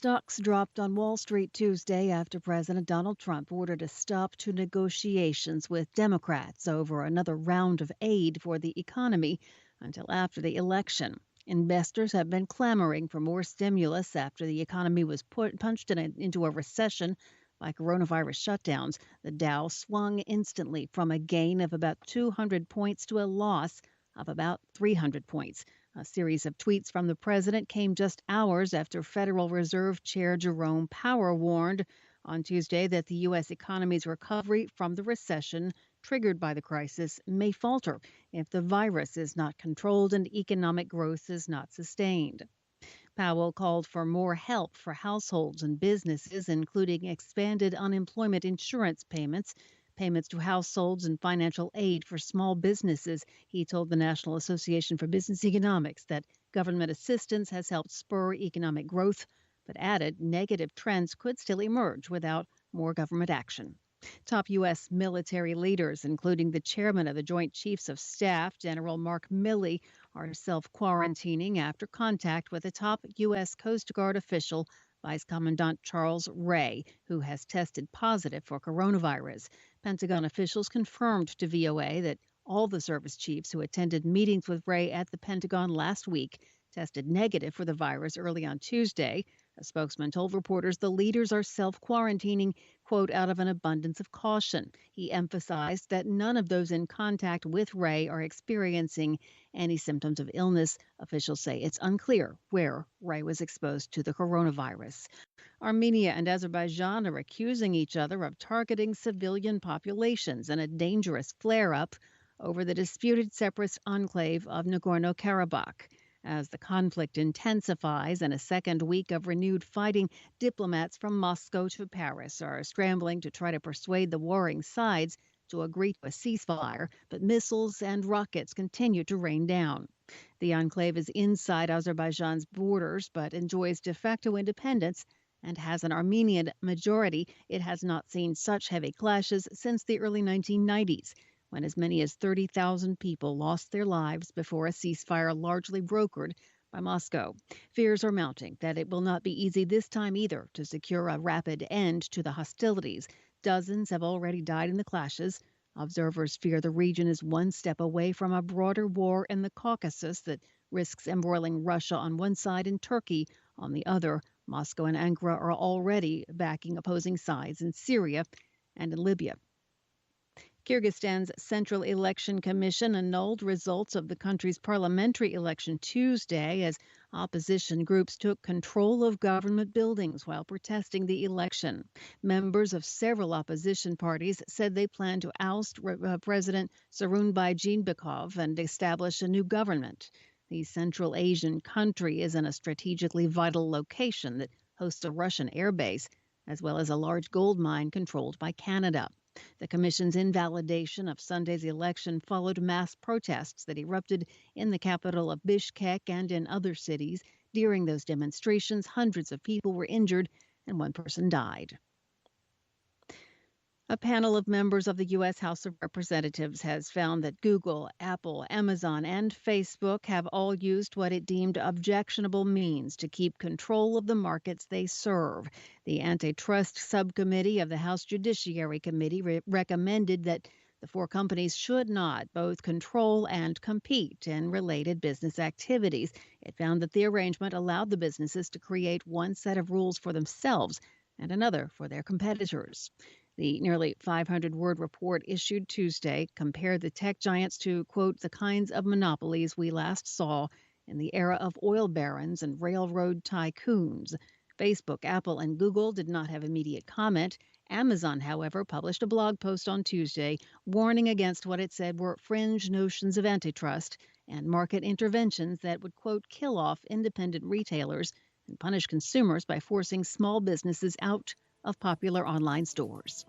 Stocks dropped on Wall Street Tuesday after President Donald Trump ordered a stop to negotiations with Democrats over another round of aid for the economy until after the election. Investors have been clamoring for more stimulus after the economy was punched into a recession by coronavirus shutdowns. The Dow swung instantly from a gain of about 200 points to a loss of about 300 points. A series of tweets from the president came just hours after Federal Reserve Chair Jerome Powell warned on Tuesday that the U.S. economy's recovery from the recession triggered by the crisis may falter if the virus is not controlled and economic growth is not sustained. Powell called for more help for households and businesses, including expanded unemployment insurance payments, payments to households, and financial aid for small businesses. He told the National Association for Business Economics that government assistance has helped spur economic growth, but added negative trends could still emerge without more government action. Top U.S. military leaders, including the chairman of the Joint Chiefs of Staff, General Mark Milley, are self-quarantining after contact with a top U.S. Coast Guard official, Vice Commandant Charles Ray, who has tested positive for coronavirus. Pentagon officials confirmed to VOA that all the service chiefs who attended meetings with Ray at the Pentagon last week tested negative for the virus early on Tuesday. A spokesman told reporters the leaders are self-quarantining, quote, out of an abundance of caution. He emphasized that none of those in contact with Ray are experiencing any symptoms of illness. Officials say it's unclear where Ray was exposed to the coronavirus. Armenia and Azerbaijan are accusing each other of targeting civilian populations in a dangerous flare-up over the disputed separatist enclave of Nagorno-Karabakh. As the conflict intensifies in a second week of renewed fighting, diplomats from Moscow to Paris are scrambling to try to persuade the warring sides to agree to a ceasefire, but missiles and rockets continue to rain down. The enclave is inside Azerbaijan's borders, but enjoys de facto independence and has an Armenian majority. It has not seen such heavy clashes since the early 1990s. When as many as 30,000 people lost their lives before a ceasefire largely brokered by Moscow. Fears are mounting that it will not be easy this time either to secure a rapid end to the hostilities. Dozens have already died in the clashes. Observers fear the region is one step away from a broader war in the Caucasus that risks embroiling Russia on one side and Turkey on the other. Moscow and Ankara are already backing opposing sides in Syria and in Libya. Kyrgyzstan's Central Election Commission annulled results of the country's parliamentary election Tuesday as opposition groups took control of government buildings while protesting the election. Members of several opposition parties said they plan to oust President Sarunbay Jeenbekov and establish a new government. The Central Asian country is in a strategically vital location that hosts a Russian airbase, as well as a large gold mine controlled by Canada. The commission's invalidation of Sunday's election followed mass protests that erupted in the capital of Bishkek and in other cities. During those demonstrations, hundreds of people were injured and one person died. A panel of members of the U.S. House of Representatives has found that Google, Apple, Amazon, and Facebook have all used what it deemed objectionable means to keep control of the markets they serve. The Antitrust Subcommittee of the House Judiciary Committee recommended that the four companies should not both control and compete in related business activities. It found that the arrangement allowed the businesses to create one set of rules for themselves and another for their competitors. The nearly 500-word report issued Tuesday compared the tech giants to, quote, the kinds of monopolies we last saw in the era of oil barons and railroad tycoons. Facebook, Apple, and Google did not have immediate comment. Amazon, however, published a blog post on Tuesday warning against what it said were fringe notions of antitrust and market interventions that would, quote, kill off independent retailers and punish consumers by forcing small businesses out of popular online stores.